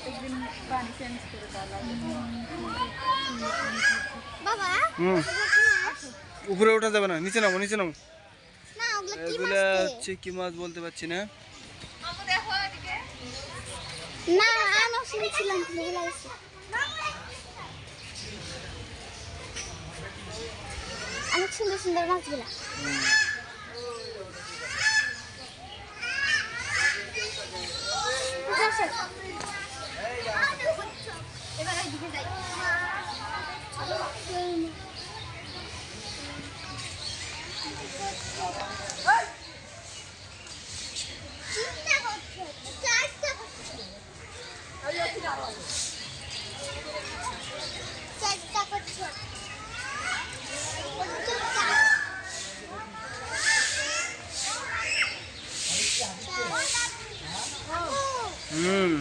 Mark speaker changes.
Speaker 1: প্রত্যেকদিন পানি চেঞ্জ করে দেওয়া লাগে।
Speaker 2: বাবা
Speaker 3: উপরে ওঠা যাবে না, নিচে নামো নিচে নামো।
Speaker 2: না ওগুলা কি
Speaker 3: এগুলা
Speaker 2: মাছ?
Speaker 3: হচ্ছে কি মাছ বলতে পারছি না।
Speaker 2: না আমি শুনছিলাম ভুলে গেছি। অনেক সুন্দর সুন্দর মাছগুলা। এবার দিকে যাই। চেষ্টা করছো
Speaker 3: হুম